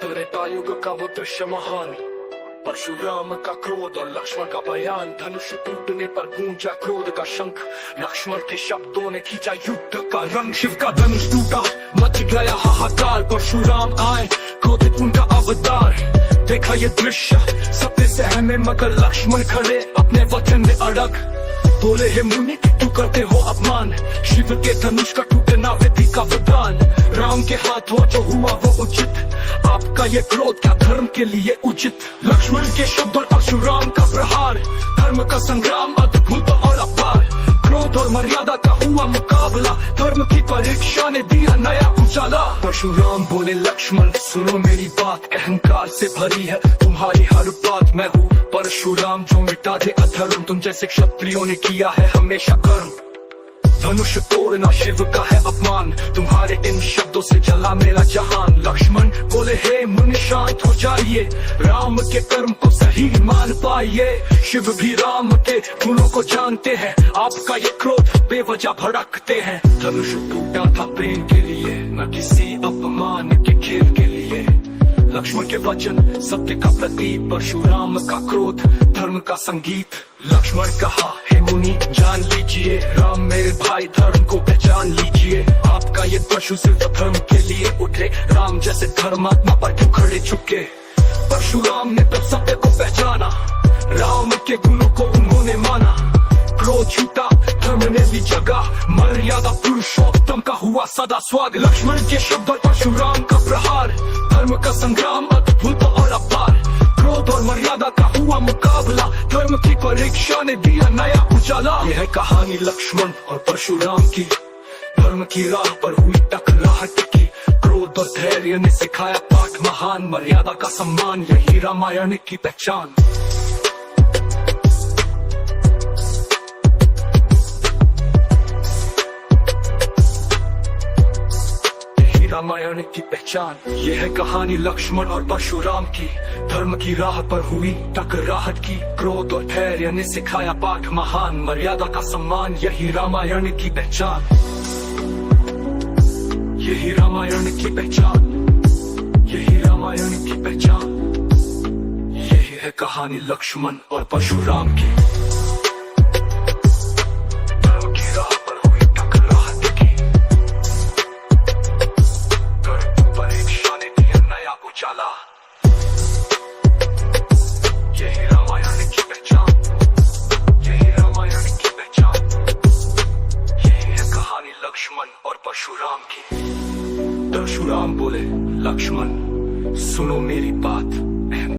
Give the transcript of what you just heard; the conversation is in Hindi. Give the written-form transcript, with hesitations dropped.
त्रेतायुग का वो दृश्य महान, परशुराम का क्रोध और लक्ष्मण का बयान। धनुष टूटने पर गूंजा क्रोध का शंख, लक्ष्मण के शब्दों ने खींचा युद्ध का रंग। शिव का धनुष टूटा, मच गया हाहाकार, परशुराम आए क्रोधित उनका अवतार। देखा ये दृश्य सत्य सहमे मगर लक्ष्मण खड़े अपने वचन में अड़ग। बोले हे मुनि तू करते हो अपमान, शिव के धनुष का टूटना विधि का वरदान। राम के हाथों जो हुआ वो उचित, आपका ये क्रोध क्या धर्म के लिए उचित। लक्ष्मण के शब्द और परशुराम का प्रहार, धर्म का संग्राम अद्भुत और अपार। क्रोध और मर्यादा का हुआ मुकाबला, धर्म की परीक्षा ने दिया नया उजाला। परशुराम बोले लक्ष्मण सुनो मेरी बात, अहंकार से भरी है तुम्हारी हर बात। मैं हूँ परशुराम जो मिटा दे अधर्म, तुम जैसे क्षत्रियों ने किया है हमेशा कर्म। धनुष तोड़ना शिव का है अपमान, तुम्हारे इन शब्दों से जला मेरा जहान। लक्ष्मण बोले हे मुनि शांत हो जाइए, राम के कर्म को सही मान पाइए। शिव भी राम के गुणों को जानते हैं, आपका ये क्रोध बेवजह भड़कते हैं। धनुष टूटा था प्रेम के लिए, न किसी अपमान के खेल के लिए। लक्ष्मण के वचन सत्य का प्रतीक, परशुराम का क्रोध धर्म का संगीत। लक्ष्मण कहा हे मुनि जान लीजिए, राम मेरे भाई धर्म को पहचान लीजिए। आपका ये परशु सिर्फ धर्म के लिए उठे, राम जैसे धर्मात्मा पर क्यों खड़े झुके। परशुराम ने तब सत्य को पहचाना, राम के गुणों को उन्होंने माना। क्रोध छूटा धर्म ने भी जगा, मर्यादा पुरुषोत्तम का हुआ सदा स्वाग। लक्ष्मण के शब्द और परशुराम का प्रहार, धर्म का संग्राम अद्भुत और अपार। क्रोध और मर्यादा का हुआ मुकाबला, धर्म की परीक्षा ने दिया नया उजाला। यह है कहानी लक्ष्मण और परशुराम की, धर्म की राह पर हुई टकराहट की। क्रोध और धैर्य ने सिखाया पाठ महान, मर्यादा का सम्मान यही रामायण की पहचान। रामायण की पहचान। यह है कहानी लक्ष्मण और परशुराम की, धर्म की राह पर हुई टकराहट की। क्रोध और धैर्य ने सिखाया पाठ महान, मर्यादा का सम्मान यही रामायण की पहचान। यही रामायण की पहचान, यही रामायण की पहचान। यही है कहानी लक्ष्मण और परशुराम की, धर्म की राह पर हुई टकराहट की। परीक्षा ने दिया नया उजाला। यही रामायण की पहचान, यही रामायण की पहचान। यही है कहानी लक्ष्मण और परशुराम की। परशुराम बोले लक्ष्मण सुनो मेरी बात,